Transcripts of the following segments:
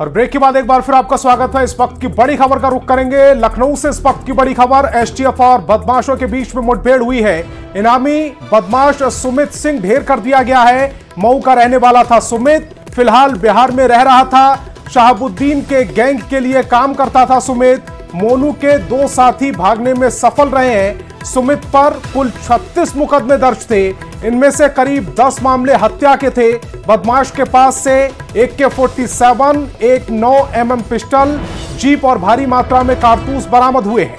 और ब्रेक के बाद एक बार फिर आपका स्वागत है। इस वक्त की बड़ी खबर का रुख करेंगे लखनऊ से। इस वक्त की बड़ी खबर, एसटीएफ और बदमाशों के बीच में मुठभेड़ हुई है। इनामी बदमाश सुमित सिंह ढेर कर दिया गया है। मऊ का रहने वाला था सुमित, फिलहाल बिहार में रह रहा था। शहाबुद्दीन के गैंग के लिए काम करता था सुमित। मोनू के 2 साथी भागने में सफल रहे हैं। सुमित पर कुल 36 मुकदमे दर्ज थे। इनमें से करीब 10 मामले हत्या के थे। बदमाश के पास से AK-47, एक 9mm पिस्टल, जीप और भारी मात्रा में कारतूस बरामद हुए हैं।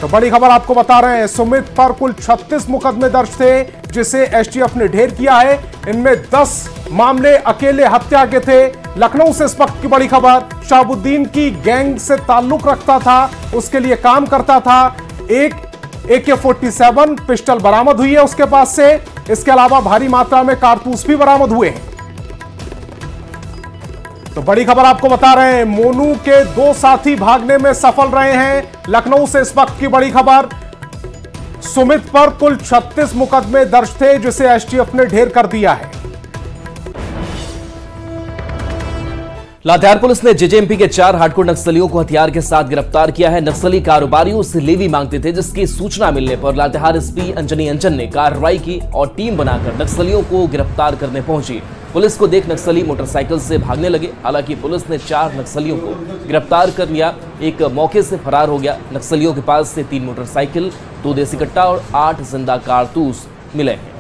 तो बड़ी खबर आपको बता रहे हैं, सुमित पर कुल 36 मुकदमे दर्ज थे, जिसे एसटीएफ ने ढेर किया है। इनमें 10 मामले अकेले हत्या के थे। लखनऊ से इस वक्त की बड़ी खबर, शहाबुद्दीन की गैंग से ताल्लुक रखता था, उसके लिए काम करता था। एक AK-47 पिस्टल बरामद हुई है उसके पास से। इसके अलावा भारी मात्रा में कारतूस भी बरामद हुए हैं। तो बड़ी खबर आपको बता रहे हैं, मोनू के 2 साथी भागने में सफल रहे हैं। लखनऊ से इस वक्त की बड़ी खबर, सुमित पर कुल 36 मुकदमे दर्ज थे, जिसे एसटीएफ ने ढेर कर दिया है। लातेहार पुलिस ने जेजेएमपी के 4 हार्डकोर नक्सलियों को हथियार के साथ गिरफ्तार किया है। नक्सली कारोबारियों से लेवी मांगते थे, जिसकी सूचना मिलने पर लातेहार एसपी अंजनी अंजन ने कार्रवाई की और टीम बनाकर नक्सलियों को गिरफ्तार करने पहुंची। पुलिस को देख नक्सली मोटरसाइकिल से भागने लगे। हालांकि पुलिस ने 4 नक्सलियों को गिरफ्तार कर लिया। एक मौके से फरार हो गया। नक्सलियों के पास से 3 मोटरसाइकिल, 2 देसी कट्टा और 8 जिंदा कारतूस मिले हैं।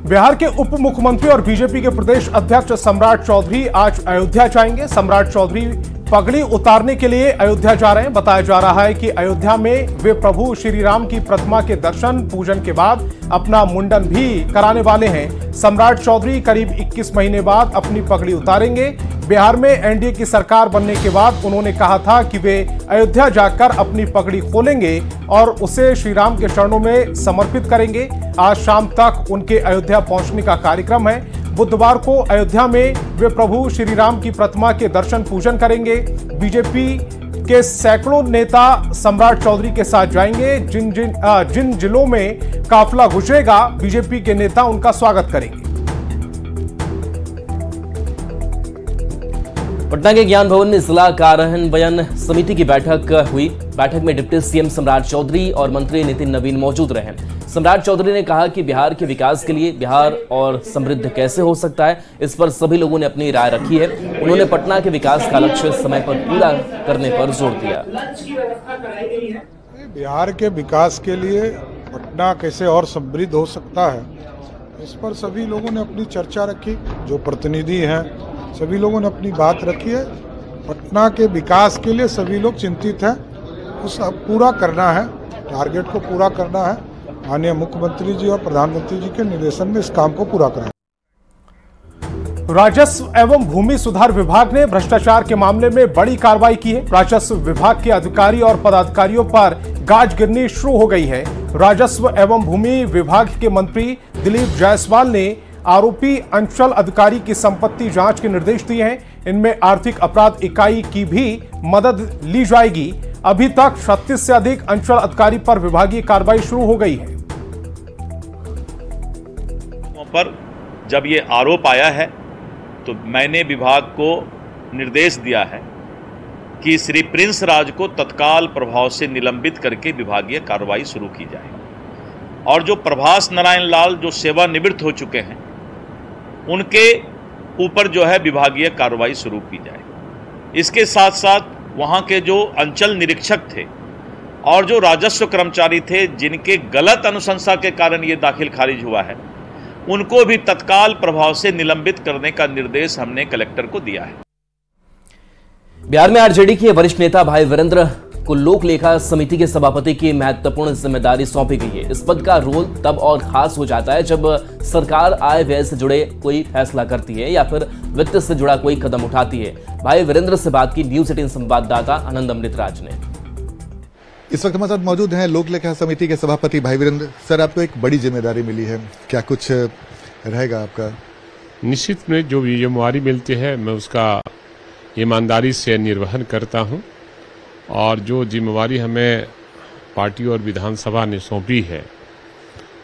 बिहार के उप मुख्यमंत्री और बीजेपी के प्रदेश अध्यक्ष सम्राट चौधरी आज अयोध्या जाएंगे। सम्राट चौधरी पगड़ी उतारने के लिए अयोध्या जा रहे हैं। बताया जा रहा है कि अयोध्या में वे प्रभु श्री राम की प्रतिमा के दर्शन पूजन के बाद अपना मुंडन भी कराने वाले हैं। सम्राट चौधरी करीब 21 महीने बाद अपनी पगड़ी उतारेंगे। बिहार में एनडीए की सरकार बनने के बाद उन्होंने कहा था कि वे अयोध्या जाकर अपनी पगड़ी खोलेंगे और उसे श्री राम के चरणों में समर्पित करेंगे। आज शाम तक उनके अयोध्या पहुंचने का कार्यक्रम है। बुधवार को अयोध्या में वे प्रभु श्री राम की प्रतिमा के दर्शन पूजन करेंगे। बीजेपी के सैकड़ों नेता सम्राट चौधरी के साथ जाएंगे। जिन जिलों में काफिला गुजरेगा, बीजेपी के नेता उनका स्वागत करेंगे। पटना के ज्ञान भवन में जिला कार्यान्वयन समिति की बैठक हुई। बैठक में डिप्टी सीएम सम्राट चौधरी और मंत्री नितिन नवीन मौजूद रहे। सम्राट चौधरी ने कहा कि बिहार के विकास के लिए बिहार और समृद्ध कैसे हो सकता है, इस पर सभी लोगों ने अपनी राय रखी है। उन्होंने पटना के विकास का लक्ष्य समय पर पूरा करने पर जोर दिया। बिहार के विकास के लिए पटना कैसे और समृद्ध हो सकता है, इस पर सभी लोगों ने अपनी चर्चा रखी। जो प्रतिनिधि हैं सभी लोगों ने अपनी बात रखी है। पटना के विकास के लिए सभी लोग चिंतित हैं। उस पूरा करना है, टारगेट को पूरा करना है। माननीय मुख्यमंत्री जी और प्रधानमंत्री जी के निर्देशन में इस काम को पूरा कराएं। राजस्व एवं भूमि सुधार विभाग ने भ्रष्टाचार के मामले में बड़ी कार्रवाई की है। राजस्व विभाग के अधिकारी और पदाधिकारियों पर गाज गिरनी शुरू हो गई है। राजस्व एवं भूमि विभाग के मंत्री दिलीप जायसवाल ने आरोपी अंचल अधिकारी की संपत्ति जांच के निर्देश दिए हैं। इनमें आर्थिक अपराध इकाई की भी मदद ली जाएगी। अभी तक 36 से अधिक अंचल अधिकारी पर विभागीय कार्रवाई शुरू हो गई है। पर जब ये आरोप आया है तो मैंने विभाग को निर्देश दिया है कि श्री प्रिंस राज को तत्काल प्रभाव से निलंबित करके विभागीय कार्रवाई शुरू की जाए और जो प्रभास नारायण लाल जो सेवानिवृत्त हो चुके हैं उनके ऊपर जो है विभागीय कार्रवाई शुरू की जाए। इसके साथ साथ वहाँ के जो अंचल निरीक्षक थे और जो राजस्व कर्मचारी थे जिनके गलत अनुशंसा के कारण ये दाखिल खारिज हुआ है, उनको भी तत्काल प्रभाव से निलंबित करने का निर्देश हमने कलेक्टर को दिया है। बिहार में आरजेडी के वरिष्ठ नेता भाई वीरेंद्र को लोक लेखा समिति के सभापति की महत्वपूर्ण जिम्मेदारी सौंपी गई है। इस पद का रोल तब और खास हो जाता है जब सरकार आय व्यय से जुड़े कोई फैसला करती है या फिर वित्त से जुड़ा कोई कदम उठाती है। भाई वीरेंद्र से बात की न्यूज 18 संवाददाता आनंद अमृतराज ने। इस वक्त हमारे साथ मौजूद हैं लोक लेखा समिति के सभापति भाई वीरेंद्र। सर, आपको एक बड़ी जिम्मेदारी मिली है, क्या कुछ रहेगा आपका? निश्चित में जो भी जिम्मेदारी मिलती है मैं उसका ईमानदारी से निर्वहन करता हूं और जो जिम्मेवारी हमें पार्टी और विधानसभा ने सौंपी है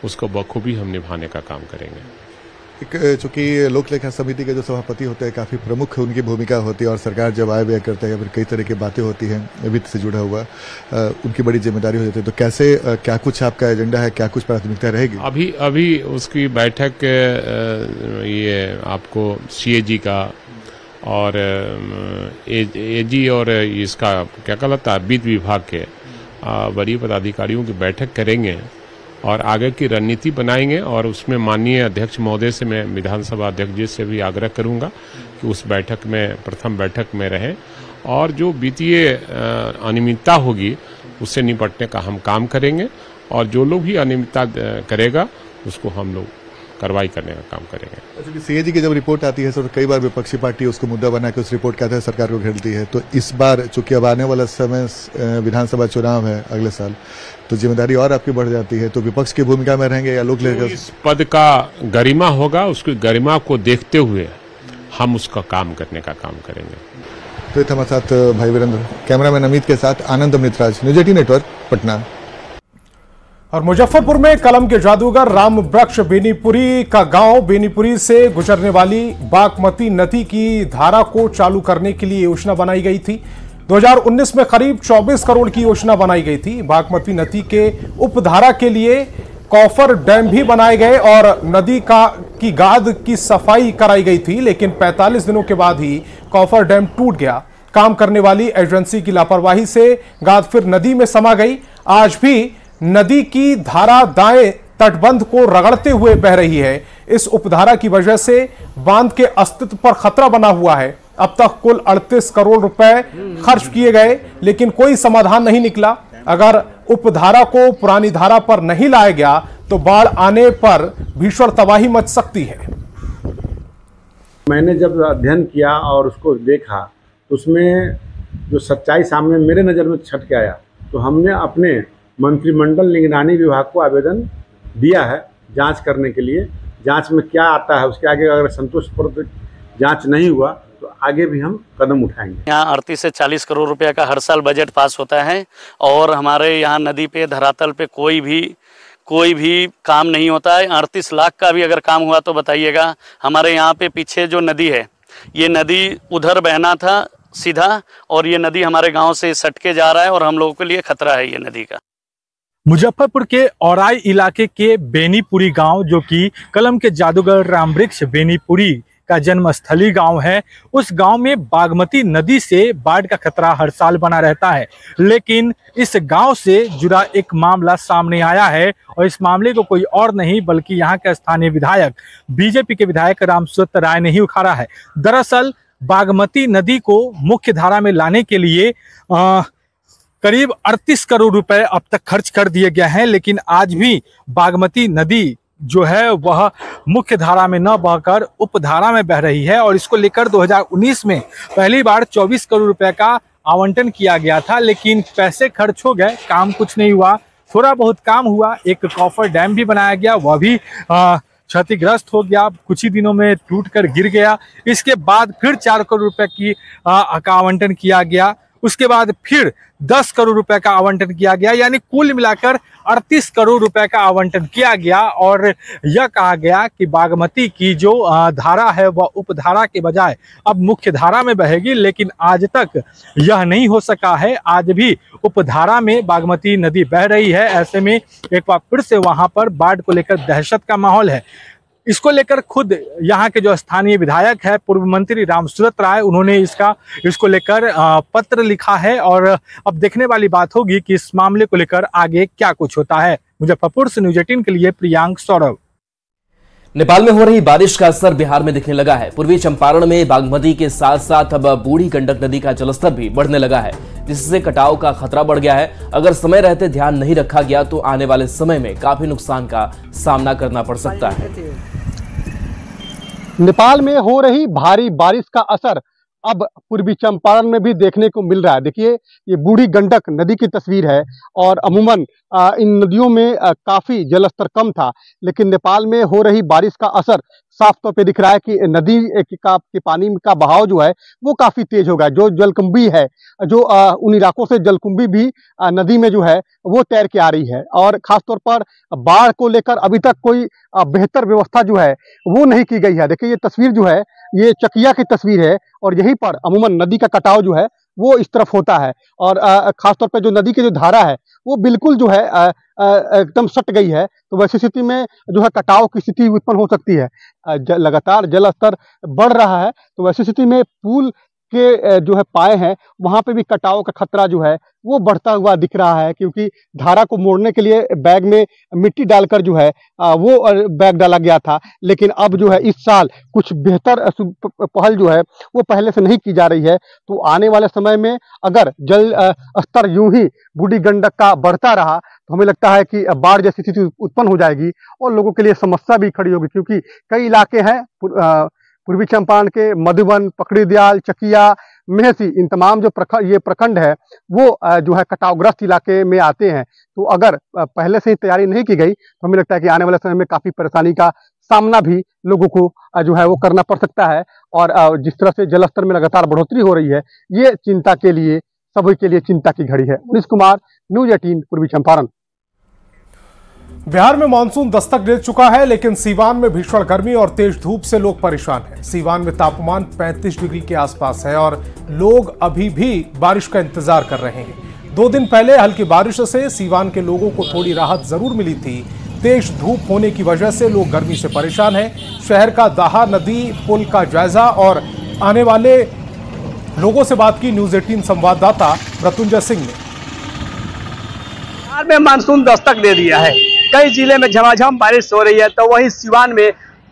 उसको बखूबी हम निभाने का काम करेंगे। चूंकि लोक लेखा समिति के जो सभापति होते हैं काफी प्रमुख उनकी भूमिका होती है और सरकार जब आय व्यय करता है या फिर कई तरह की बातें होती हैं वित्त से जुड़ा हुआ उनकी बड़ी जिम्मेदारी हो जाती है। तो कैसे क्या कुछ आपका एजेंडा है, क्या कुछ प्राथमिकता रहेगी? अभी उसकी बैठक ये आपको सीएजी का और एजी और इसका क्या कहलाता है वित्त विभाग के वरीय पदाधिकारियों की बैठक करेंगे और आगे की रणनीति बनाएंगे और उसमें माननीय अध्यक्ष महोदय से मैं विधानसभा अध्यक्ष जी से भी आग्रह करूंगा कि उस बैठक में प्रथम बैठक में रहें और जो वित्तीय अनियमितता होगी उससे निपटने का हम काम करेंगे और जो लोग भी अनियमितता करेगा उसको हम लोग कार्रवाई करने का काम करेंगे। सीएजी की जब रिपोर्ट आती है तो कई बार विपक्षी पार्टी उसको मुद्दा बना के उस रिपोर्ट का सरकार को घेरती है, तो इस बार चूंकि अब आने वाला समय विधानसभा चुनाव है अगले साल, तो जिम्मेदारी और आपकी बढ़ जाती है, तो विपक्ष की भूमिका में रहेंगे या लोग लेकर इस पद का गरिमा होगा, उसकी गरिमा को देखते हुए हम उसका काम करने का काम करेंगे। तो हमारे साथ भाई वीरेंद्र, कैमरामैन अमित के साथ आनंद अमृतराज, न्यूज 18 नेटवर्क, पटना। और मुजफ्फरपुर में कलम के जादूगर राम वृक्ष बेनीपुरी का गांव बेनीपुरी से गुजरने वाली बागमती नदी की धारा को चालू करने के लिए योजना बनाई गई थी। 2019 में करीब 24 करोड़ की योजना बनाई गई थी। बागमती नदी के उपधारा के लिए कॉफर डैम भी बनाए गए और नदी की गाद की सफाई कराई गई थी, लेकिन 45 दिनों के बाद ही कॉफर डैम टूट गया। काम करने वाली एजेंसी की लापरवाही से गाद फिर नदी में समा गई। आज भी नदी की धारा दाएं तटबंध को रगड़ते हुए बह रही है। इस उपधारा की वजह से बांध के अस्तित्व पर खतरा बना हुआ है। अब तक कुल 38 करोड़ रुपए खर्च किए गए, लेकिन कोई समाधान नहीं निकला। अगर उपधारा को पुरानी धारा पर नहीं लाया गया तो बाढ़ आने पर भीषण तबाही मच सकती है। मैंने जब अध्ययन किया और उसको देखा तो उसमें जो सच्चाई सामने मेरे नज़र में छट के आया, तो हमने अपने मंत्रिमंडल निगरानी विभाग को आवेदन दिया है जांच करने के लिए। जांच में क्या आता है उसके आगे अगर संतोषप्रद जांच नहीं हुआ तो आगे भी हम कदम उठाएंगे। यहाँ 38 से 40 करोड़ रुपए का हर साल बजट पास होता है और हमारे यहाँ नदी पे धरातल पे कोई भी काम नहीं होता है। 38 लाख का भी अगर काम हुआ तो बताइएगा। हमारे यहाँ पे पीछे जो नदी है, ये नदी उधर बहना था सीधा और ये नदी हमारे गाँव से सट के जा रहा है और हम लोगों के लिए खतरा है ये नदी का। मुजफ्फरपुर के औराई इलाके के बेनीपुरी गांव, जो कि कलम के जादूगर रामवृक्ष बेनीपुरी का जन्मस्थली गांव है, उस गांव में बागमती नदी से बाढ़ का खतरा हर साल बना रहता है। लेकिन इस गांव से जुड़ा एक मामला सामने आया है और इस मामले को कोई और नहीं बल्कि यहां के स्थानीय विधायक बीजेपी के विधायक रामसूरत राय ने ही उखाड़ा है। दरअसल बागमती नदी को मुख्य धारा में लाने के लिए करीब 38 करोड़ रुपए अब तक खर्च कर दिए गए हैं, लेकिन आज भी बागमती नदी जो है वह मुख्य धारा में न बहकर उपधारा में बह रही है। और इसको लेकर 2019 में पहली बार 24 करोड़ रुपए का आवंटन किया गया था, लेकिन पैसे खर्च हो गए, काम कुछ नहीं हुआ। थोड़ा बहुत काम हुआ, एक कॉफर डैम भी बनाया गया, वह भी क्षतिग्रस्त हो गया, कुछ ही दिनों में टूटकर गिर गया। इसके बाद फिर 4 करोड़ रुपए की का आवंटन किया गया। उसके बाद फिर 10 करोड़ रुपए का आवंटन किया गया, यानी कुल मिलाकर 38 करोड़ रुपए का आवंटन किया गया। और यह कहा गया कि बागमती की जो धारा है वह उपधारा के बजाय अब मुख्य धारा में बहेगी, लेकिन आज तक यह नहीं हो सका है। आज भी उपधारा में बागमती नदी बह रही है। ऐसे में एक बार फिर से वहां पर बाढ़ को लेकर दहशत का माहौल है। इसको लेकर खुद यहाँ के जो स्थानीय विधायक है पूर्व मंत्री रामसूरत राय, उन्होंने इसको लेकर पत्र लिखा है और अब देखने वाली बात होगी कि इस मामले को लेकर आगे क्या कुछ होता है। मुजफ्फरपुर से न्यूज 18 के लिए प्रियांक सौरभ। नेपाल में हो रही बारिश का असर बिहार में दिखने लगा है। पूर्वी चंपारण में बागमती के साथ साथ अब बूढ़ी गंडक नदी का जलस्तर भी बढ़ने लगा है, जिससे कटाव का खतरा बढ़ गया है। अगर समय रहते ध्यान नहीं रखा गया तो आने वाले समय में काफी नुकसान का सामना करना पड़ सकता है। नेपाल में हो रही भारी बारिश का असर अब पूर्वी चंपारण में भी देखने को मिल रहा है। देखिए, ये बूढ़ी गंडक नदी की तस्वीर है और अमूमन इन नदियों में काफी जलस्तर कम था, लेकिन नेपाल में हो रही बारिश का असर साफ तौर पे दिख रहा है कि नदी के पानी का बहाव जो है वो काफी तेज हो गया। जो जलकुंभी है, जो उन इलाकों से जलकुंभी भी नदी में जो है वो तैर के आ रही है। और खासतौर पर बाढ़ को लेकर अभी तक कोई बेहतर व्यवस्था जो है वो नहीं की गई है। देखिए ये तस्वीर जो है ये चकिया की तस्वीर है और यहीं पर अमूमन नदी का कटाव जो है वो इस तरफ होता है। और खासतौर पर जो नदी की जो धारा है वो बिल्कुल जो है एकदम सट गई है। तो वैसी स्थिति में जो है कटाव की स्थिति उत्पन्न हो सकती है। लगातार जल स्तर बढ़ रहा है, तो वैसी स्थिति में पुल के जो है पाए हैं वहां पे भी कटाव का खतरा जो है वो बढ़ता हुआ दिख रहा है, क्योंकि धारा को मोड़ने के लिए बैग में मिट्टी डालकर जो है वो बैग डाला गया था। लेकिन अब जो है इस साल कुछ बेहतर पहल जो है वो पहले से नहीं की जा रही है। तो आने वाले समय में अगर जल स्तर यूं ही बूढ़ी गंडक का बढ़ता रहा तो हमें लगता है कि बाढ़ जैसी स्थिति उत्पन्न हो जाएगी और लोगों के लिए समस्या भी खड़ी होगी, क्योंकि कई इलाके हैं पूर्वी चंपारण के मधुबन, पकड़ीदयाल, चकिया, मेहसी, इन तमाम जो ये प्रखंड है वो जो है कटावग्रस्त इलाके में आते हैं। तो अगर पहले से ही तैयारी नहीं की गई तो हमें लगता है कि आने वाले समय में काफी परेशानी का सामना भी लोगों को जो है वो करना पड़ सकता है। और जिस तरह से जलस्तर में लगातार बढ़ोतरी हो रही है, ये चिंता के लिए, सभी के लिए चिंता की घड़ी है। मनीष कुमार, न्यूज 18, पूर्वी चंपारण। बिहार में मानसून दस्तक दे चुका है, लेकिन सीवान में भीषण गर्मी और तेज धूप से लोग परेशान हैं। सीवान में तापमान 35 डिग्री के आसपास है और लोग अभी भी बारिश का इंतजार कर रहे हैं। 2 दिन पहले हल्की बारिश से सीवान के लोगों को थोड़ी राहत जरूर मिली थी। तेज धूप होने की वजह से लोग गर्मी से परेशान हैं। शहर का दाहा नदी पुल का जायजा और आने वाले लोगों से बात की न्यूज 18 संवाददाता मृत्युंजय सिंह ने। बिहार में मानसून दस्तक दे दिया है। कई जिले में झमाझम बारिश हो रही है, तो वहीं सीवान में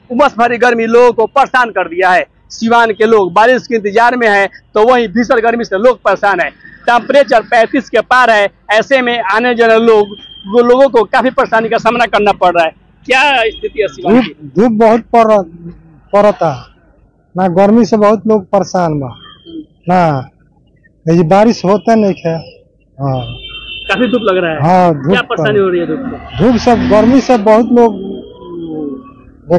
उमस भरी गर्मी लोगों को परेशान कर दिया है। सीवान के लोग बारिश के इंतजार में हैं, तो वहीं भीषण गर्मी से लोग परेशान हैं। टेम्परेचर 35 के पार है। ऐसे में आने जाने लोगों को काफी परेशानी का सामना करना पड़ रहा है। क्या स्थिति है सीवान की? धूप बहुत पड़ता ना, गर्मी से बहुत लोग परेशान बा ना, ये बारिश होता नहीं है। हाँ, काफी धूप लग रहा है। हाँ, क्या परेशानी हो रही है? धूप से, गर्मी से बहुत लोग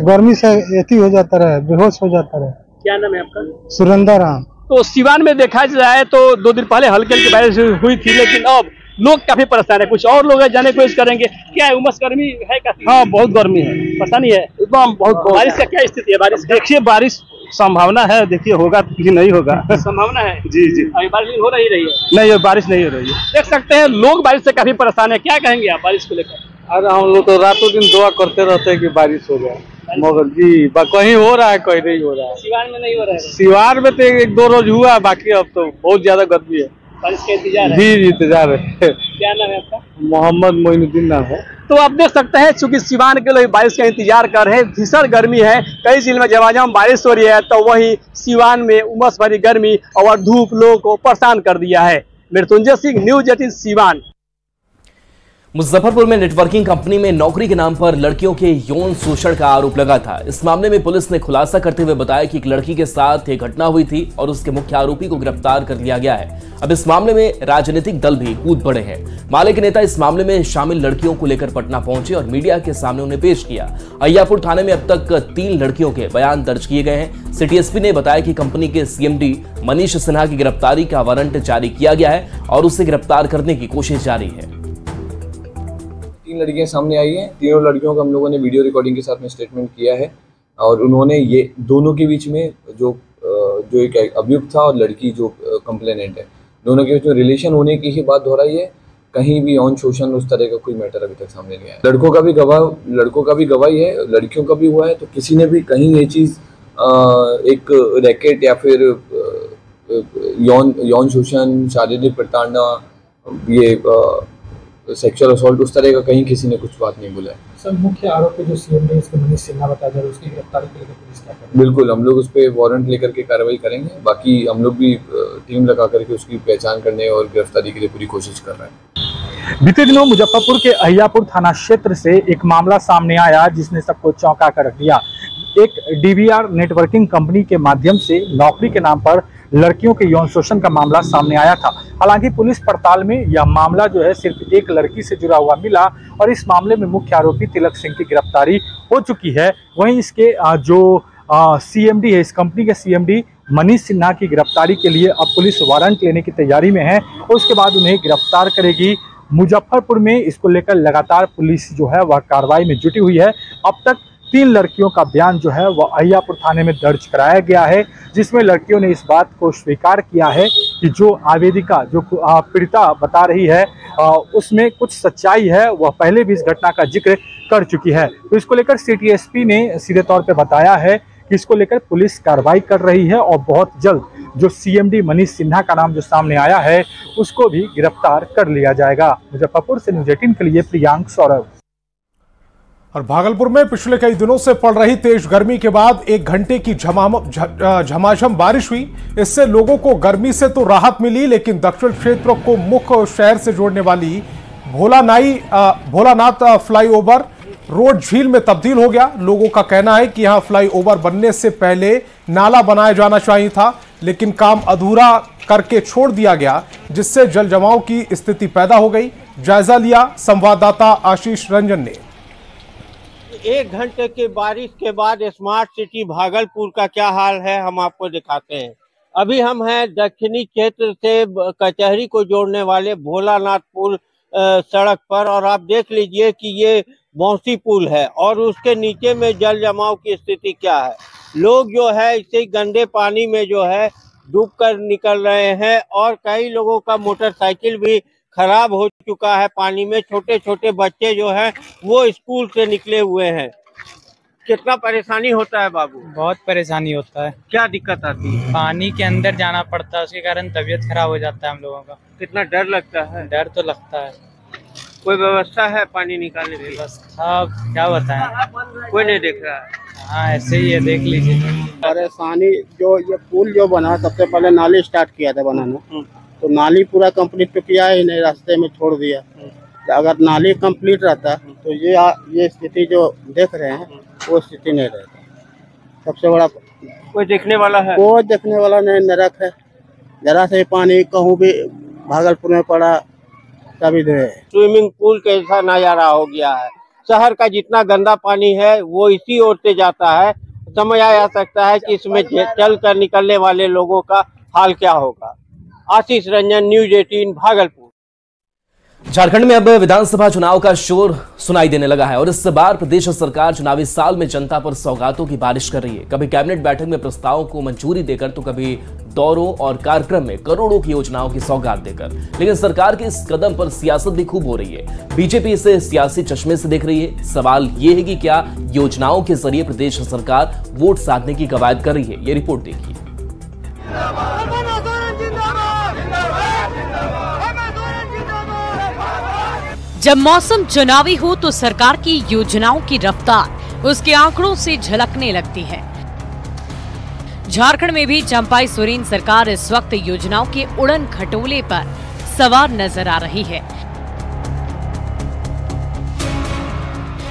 गर्मी से एथी हो जाता रहे, बेहोश हो जाता रहे। क्या नाम है आपका? सुरेंद्र राम। तो सीवान में देखा जाए तो 2 दिन पहले हल्की हल्की बारिश हुई थी, लेकिन अब लोग काफी परेशान है। कुछ और लोग जाने की कोशिश करेंगे। क्या है, उमस गर्मी है काफी? हाँ, बहुत गर्मी है, परेशानी है एकदम बहुत। बारिश का क्या स्थिति है? बारिश देखिए, बारिश संभावना है, देखिए होगा कि नहीं होगा। संभावना है जी जी। अभी बारिश हो रही है? नहीं, बारिश नहीं हो रही है। देख सकते हैं लोग बारिश से काफी परेशान है। क्या कहेंगे आप बारिश को लेकर? अरे हम लोग तो रातों दिन दुआ करते रहते हैं कि बारिश हो जाए, मगर जी कहीं हो रहा है, कहीं नहीं हो रहा है। सीवान में नहीं हो रहा है? सीवान में तो 1-2 रोज हुआ, बाकी अब तो बहुत ज्यादा गर्मी है। बारिश का इंतजार है? जी, इंतजार है। क्या नाम है आपका? मोहम्मद मोइनुद्दीन नाम है। तो आप देख सकते हैं, चूंकि सीवान के लोग बारिश का इंतजार कर रहे हैं। भीषण गर्मी है, कई जिले में झमाझम बारिश हो रही है, तो वहीं सीवान में उमस भरी गर्मी और धूप लोगों को परेशान कर दिया है। मृत्युंजय सिंह, न्यूज 18 सीवान। मुजफ्फरपुर में नेटवर्किंग कंपनी में नौकरी के नाम पर लड़कियों के यौन शोषण का आरोप लगा था। इस मामले में पुलिस ने खुलासा करते हुए बताया कि एक लड़की के साथ एक घटना हुई थी और उसके मुख्य आरोपी को गिरफ्तार कर लिया गया है। अब इस मामले में राजनीतिक दल भी कूद पड़े हैं। माले के नेता इस मामले में शामिल लड़कियों को लेकर पटना पहुंचे और मीडिया के सामने उन्हें पेश किया। अय्यापुर थाने में अब तक 3 लड़कियों के बयान दर्ज किए गए हैं। सिटी एसपी ने बताया कि कंपनी के सीएमडी मनीष सिन्हा की गिरफ्तारी का वारंट जारी किया गया है और उसे गिरफ्तार करने की कोशिश जारी है। 3 लड़कियां सामने आई हैं। तीनों लड़कियों का हम लोगों ने वीडियो रिकॉर्डिंग के साथ में स्टेटमेंट किया है और उन्होंने ये दोनों के बीच में जो एक अभियुक्त था और लड़की जो कंप्लेनेंट है, दोनों के बीच में रिलेशन होने की ही बात दोहराई है। कहीं भी यौन शोषण उस तरह का कोई मैटर अभी तक सामने नहीं आया। लड़कों का भी गवाही है, लड़कियों का भी हुआ है। तो किसी ने भी कहीं ये चीज़ एक रैकेट या फिर यौन शोषण, शारीरिक प्रताड़ना, ये सेक्सुअल असॉल्ट, उस तरह का कहीं किसी ने कुछ बात नहीं बोला है। सर, मुख्य आरोपी जो सीएमडी इसके मनीष सिन्हा बताया जा रहा है, उसकी गिरफ्तारी के लिए पुलिस क्या करेगी? बिल्कुल, हम लोग उस पर वारंट लेकर के कार्रवाई करेंगे। बाकी हम लोग भी टीम लगा करके उसकी पहचान करने और गिरफ्तारी के लिए पूरी कोशिश कर रहे हैं। बीते दिनों मुजफ्फरपुर के अहियापुर थाना क्षेत्र से एक मामला सामने आया जिसने सबको चौंका कर रख दिया। एक डीवीआर नेटवर्किंग कंपनी के माध्यम से नौकरी के नाम पर लड़कियों के यौन शोषण का मामला सामने आया था। हालांकि पुलिस पड़ताल में यह मामला जो है सिर्फ एक लड़की से जुड़ा हुआ मिला और इस मामले में मुख्य आरोपी तिलक सिंह की गिरफ्तारी हो चुकी है। वहीं इसके जो सीएमडी है, इस कंपनी के सीएमडी मनीष सिन्हा की गिरफ्तारी के लिए अब पुलिस वारंट लेने की तैयारी में है और उसके बाद उन्हें गिरफ्तार करेगी। मुजफ्फरपुर में इसको लेकर लगातार पुलिस जो है वह कार्रवाई में जुटी हुई है। अब तक 3 लड़कियों का बयान जो है वह अहियापुर थाने में दर्ज कराया गया है, जिसमें लड़कियों ने इस बात को स्वीकार किया है कि जो आवेदिका, जो पीड़िता बता रही है उसमें कुछ सच्चाई है। वह पहले भी इस घटना का जिक्र कर चुकी है। तो इसको लेकर सिटी एसपी ने सीधे तौर पर बताया है कि इसको लेकर पुलिस कार्रवाई कर रही है और बहुत जल्द जो सीएमडी मनीष सिन्हा का नाम जो सामने आया है उसको भी गिरफ्तार कर लिया जाएगा। मुजफ्फरपुर से न्यूज़ 18 के लिए प्रियांक सौरभ। और भागलपुर में पिछले कई दिनों से पड़ रही तेज गर्मी के बाद 1 घंटे की झमाझम बारिश हुई। इससे लोगों को गर्मी से तो राहत मिली, लेकिन दक्षिण क्षेत्र को मुख्य शहर से जोड़ने वाली भोलानाथ फ्लाईओवर रोड झील में तब्दील हो गया। लोगों का कहना है कि यहां फ्लाईओवर बनने से पहले नाला बनाया जाना चाहिए था, लेकिन काम अधूरा करके छोड़ दिया गया, जिससे जल जमाव की स्थिति पैदा हो गई। जायजा लिया संवाददाता आशीष रंजन ने। 1 घंटे की बारिश के बाद स्मार्ट सिटी भागलपुर का क्या हाल है हम आपको दिखाते हैं। अभी हम हैं दक्षिणी क्षेत्र से कचहरी को जोड़ने वाले भोलानाथ पुल सड़क पर और आप देख लीजिए कि ये बौंसी पुल है और उसके नीचे में जल जमाव की स्थिति क्या है। लोग जो है इसे गंदे पानी में जो है डूब कर निकल रहे हैं और कई लोगों का मोटरसाइकिल भी खराब हो चुका है पानी में। छोटे छोटे बच्चे जो हैं वो स्कूल से निकले हुए हैं। कितना परेशानी होता है बाबू? बहुत परेशानी होता है। क्या दिक्कत आती है? पानी के अंदर जाना पड़ता है, उसके कारण तबीयत खराब हो जाता है हम लोगों का। कितना डर लगता है? डर तो लगता है। कोई व्यवस्था है पानी निकालने की? व्यवस्था क्या बताएं, कोई नहीं देख रहा है। हाँ ऐसे ही है, देख लीजिए। परेशानी जो ये पुल जो बना, सबसे पहले नाली स्टार्ट किया था बनाना, तो नाली पूरा कंप्लीट तो किया ही नहीं, रास्ते में छोड़ दिया। तो अगर नाली कंप्लीट रहता तो ये स्थिति जो देख रहे हैं वो स्थिति नहीं रहता। सबसे बड़ा कोई देखने वाला है? कोई देखने वाला नहीं, नरक है। जरा से पानी कहूँ भी भागलपुर में पड़ा तभी दे। स्विमिंग पूल कैसा नजारा हो गया है। शहर का जितना गंदा पानी है वो इसी ओर से जाता है। समझा जा सकता है कि इसमें चल कर निकलने वाले लोगों का हाल क्या होगा। आशीष रंजन, न्यूज़ 18 भागलपुर। झारखंड में अब विधानसभा चुनाव का शोर सुनाई देने लगा है और इस बार प्रदेश सरकार चुनावी साल में जनता पर सौगातों की बारिश कर रही है। कभी कैबिनेट बैठक में प्रस्तावों को मंजूरी देकर तो कभी दौरों और कार्यक्रम में करोड़ों की योजनाओं की सौगात देकर। लेकिन सरकार के इस कदम पर सियासत भी खूब हो रही है। बीजेपी इसे सियासी चश्मे से देख रही है। सवाल ये है कि क्या योजनाओं के जरिए प्रदेश सरकार वोट साधने की कवायद कर रही है? ये रिपोर्ट देखिए। जब मौसम चुनावी हो तो सरकार की योजनाओं की रफ्तार उसके आंकड़ों से झलकने लगती है। झारखंड में भी चंपाई सोरेन सरकार इस वक्त योजनाओं के उड़न खटोले पर सवार नजर आ रही है।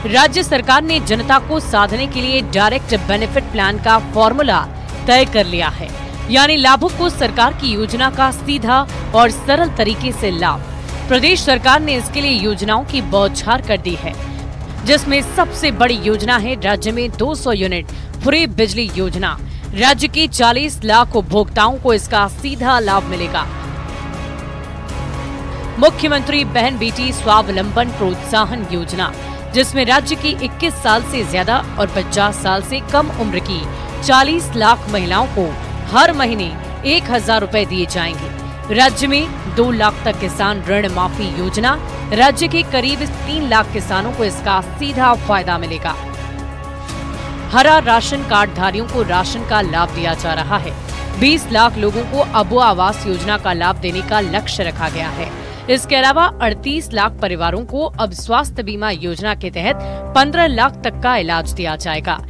राज्य सरकार ने जनता को साधने के लिए डायरेक्ट बेनिफिट प्लान का फॉर्मूला तय कर लिया है, यानी लाभुक को सरकार की योजना का सीधा और सरल तरीके से लाभ। प्रदेश सरकार ने इसके लिए योजनाओं की बौछार कर दी है, जिसमें सबसे बड़ी योजना है राज्य में 200 यूनिट फ्री बिजली योजना। राज्य के 40 लाख उपभोक्ताओं को इसका सीधा लाभ मिलेगा। मुख्यमंत्री बहन बेटी स्वावलंबन प्रोत्साहन योजना, जिसमें राज्य की 21 साल से ज्यादा और 50 साल से कम उम्र की 40 लाख महिलाओं को हर महीने 1000 रुपए दिए जाएंगे। राज्य में 2 लाख तक किसान ऋण माफी योजना, राज्य के करीब 3 लाख किसानों को इसका सीधा फायदा मिलेगा। हरा राशन कार्ड धारियों को राशन का लाभ दिया जा रहा है। 20 लाख लोगों को अबू आवास योजना का लाभ देने का लक्ष्य रखा गया है। इसके अलावा 38 लाख परिवारों को अब स्वास्थ्य बीमा योजना के तहत 15 लाख तक का इलाज दिया जाएगा।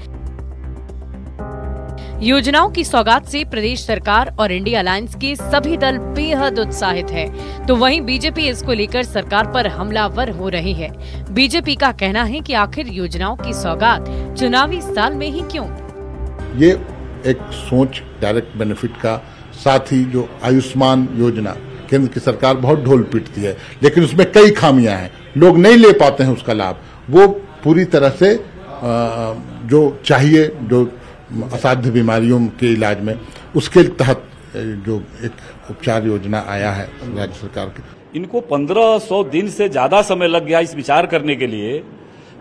योजनाओं की सौगात से प्रदेश सरकार और इंडिया अलायंस के सभी दल बेहद उत्साहित है, तो वहीं बीजेपी इसको लेकर सरकार पर हमलावर हो रही है। बीजेपी का कहना है कि आखिर योजनाओं की सौगात चुनावी साल में ही क्यों? ये एक सोच डायरेक्ट बेनिफिट का, साथ ही जो आयुष्मान योजना केंद्र की सरकार बहुत ढोल पीटती है, लेकिन उसमें कई खामियां हैं, लोग नहीं ले पाते हैं उसका लाभ। वो पूरी तरह से जो चाहिए, जो असाध्य बीमारियों के इलाज में, उसके तहत जो एक उपचार योजना आया है राज्य सरकार की। इनको 1500 दिन से ज़्यादा समय लग गया इस विचार करने के लिए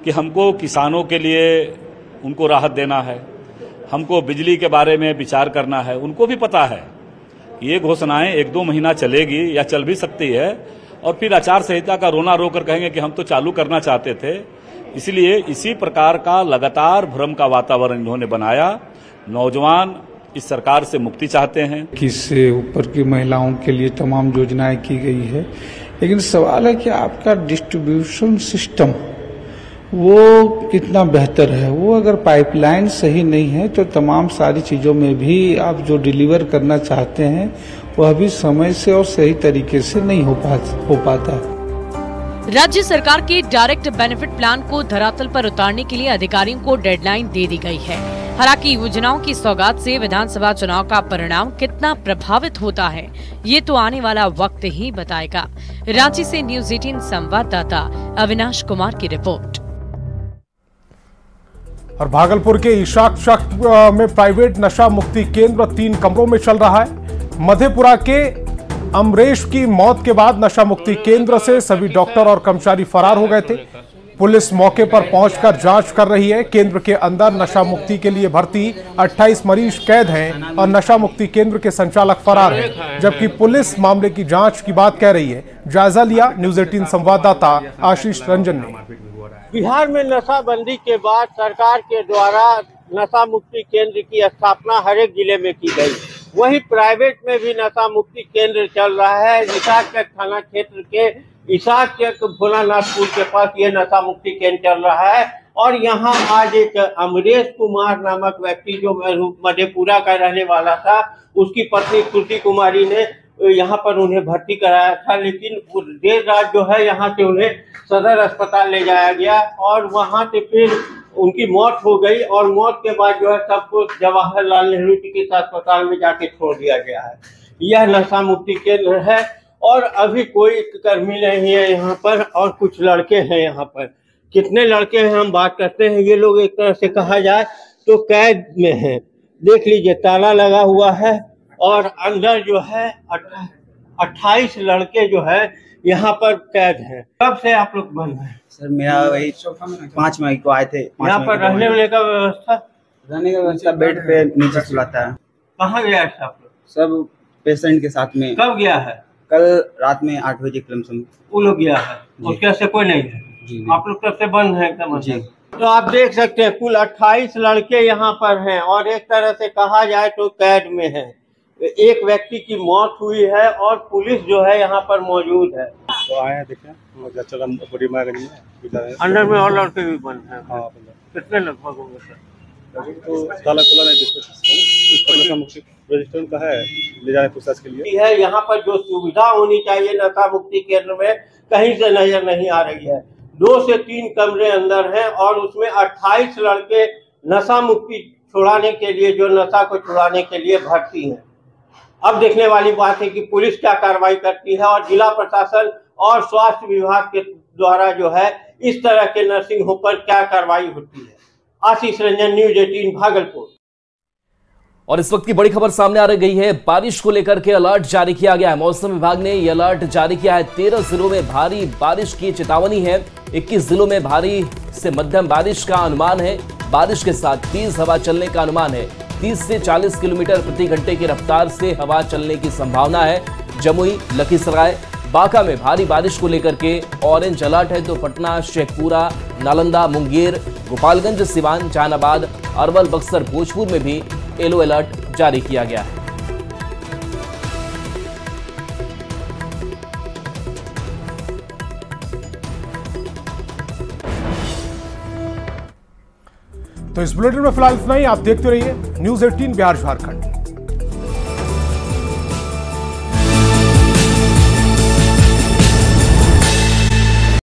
कि हमको किसानों के लिए उनको राहत देना है, हमको बिजली के बारे में विचार करना है। उनको भी पता है ये घोषणाएं 1-2 महीना चलेगी या चल भी सकती है, और फिर आचार संहिता का रोना रोकर कहेंगे कि हम तो चालू करना चाहते थे। इसलिए इसी प्रकार का लगातार भ्रम का वातावरण इन्होंने बनाया। नौजवान इस सरकार से मुक्ति चाहते हैं। इससे ऊपर की महिलाओं के लिए तमाम योजनाएं की गई है, लेकिन सवाल है कि आपका डिस्ट्रीब्यूशन सिस्टम वो कितना बेहतर है। वो अगर पाइपलाइन सही नहीं है तो तमाम सारी चीज़ों में भी आप जो डिलीवर करना चाहते हैं वह भी समय से और सही तरीके से नहीं हो पाता है। राज्य सरकार के डायरेक्ट बेनिफिट प्लान को धरातल पर उतारने के लिए अधिकारियों को डेडलाइन दे दी गई है। हालांकि योजनाओं की सौगात से विधानसभा चुनाव का परिणाम कितना प्रभावित होता है, ये तो आने वाला वक्त ही बताएगा। रांची से न्यूज़ 18 संवाददाता अविनाश कुमार की रिपोर्ट। और भागलपुर के इशाक में प्राइवेट नशा मुक्ति केंद्र 3 कमरों में चल रहा है। मधेपुरा के अमरेश की मौत के बाद नशा मुक्ति केंद्र से सभी डॉक्टर और कर्मचारी फरार हो गए थे। पुलिस मौके पर पहुंचकर जांच कर रही है। केंद्र के अंदर नशा मुक्ति के लिए भर्ती 28 मरीज कैद हैं और नशा मुक्ति केंद्र के संचालक फरार हैं, जबकि पुलिस मामले की जांच की बात कह रही है। जायजा लिया न्यूज़ 18 संवाददाता आशीष रंजन ने। बिहार में नशाबंदी के बाद सरकार के द्वारा नशा मुक्ति केंद्र की स्थापना हर एक जिले में की गई। वहीं प्राइवेट में भी नशा मुक्ति केंद्र चल रहा है। इसाकचक थाना क्षेत्र के इसाकचक भोलानाथपुर के पास ये नशा मुक्ति केंद्र चल रहा है। और यहाँ आज एक अमरेश कुमार नामक व्यक्ति जो मधेपुरा का रहने वाला था, उसकी पत्नी श्रुति कुमारी ने यहाँ पर उन्हें भर्ती कराया था, लेकिन देर रात जो है यहाँ से उन्हें सदर अस्पताल ले जाया गया और वहाँ से फिर उनकी मौत हो गई। और मौत के बाद जो है सबको जवाहरलाल नेहरू चिकित्सा अस्पताल में जाके छोड़ दिया गया है। यह नशा मुक्ति केंद्र है और अभी कोई कर्मी नहीं है यहाँ पर, और कुछ लड़के हैं यहाँ पर। कितने लड़के हैं हम बात करते हैं। ये लोग एक तरह से कहा जाए तो कैद में हैं। देख लीजिए ताला लगा हुआ है और अंदर जो है 28 लड़के जो है यहाँ पर कैद हैं। कब से आप लोग बंद हैं? सर मेरा वही 5 मई को आए थे। यहाँ पर रहने वाले का व्यवस्था? रहने का व्यवस्था बेड पे नीचे सुलाता है। कहाँ गया है आप लोग? सब पेशेंट के साथ में। कब गया है? कल रात में 8 बजे कलमसम वो लोग गया है। उसके से कोई नहीं है। आप लोग तब से बंद है एकदम। तो आप देख सकते हैं कुल 28 लड़के यहाँ पर हैं और एक तरह से कहा जाए तो कैद में है। एक व्यक्ति की मौत हुई है और पुलिस जो है यहाँ पर मौजूद है। तो आए हैं देखें अंदर में और लड़के भी बंद हैं। कितने लगभग होंगे सर? तो ताला खुला नहीं, रजिस्टर का है ले जाए पूछताछ के लिए है। यहाँ पर जो सुविधा होनी चाहिए नशा मुक्ति केंद्र में कहीं से नजर नहीं आ रही है। 2 से 3 कमरे अंदर हैं और उसमें 28 लड़के नशा मुक्ति छुड़ाने के लिए, जो नशा को छुड़ाने के लिए भर्ती हैं। अब देखने वाली बात है कि पुलिस क्या कार्रवाई करती है और जिला प्रशासन और स्वास्थ्य विभाग के द्वारा जो है इस तरह के नर्सिंग होम पर क्या कार्रवाई होती है। आशीष रंजन, न्यूज़ 18 भागलपुर। और इस वक्त की बड़ी खबर सामने आ गई है। बारिश को लेकर के अलर्ट जारी किया गया है। मौसम विभाग ने यह अलर्ट जारी किया है। 13 जिलों में भारी बारिश की चेतावनी है। 21 जिलों में भारी से मध्यम बारिश का अनुमान है। बारिश के साथ तेज हवा चलने का अनुमान है। 30 से 40 किलोमीटर प्रति घंटे की रफ्तार से हवा चलने की संभावना है। जमुई, लखीसराय, बांका में भारी बारिश को लेकर के ऑरेंज अलर्ट है। तो पटना, शेखपुरा, नालंदा, मुंगेर, गोपालगंज, सिवान, जहानाबाद, अरवल, बक्सर, भोजपुर में भी येलो अलर्ट जारी किया गया है। तो इस बुलेटिन में फिलहाल इतना ही। आप देखते रहिए न्यूज़ 18 बिहार झारखंड।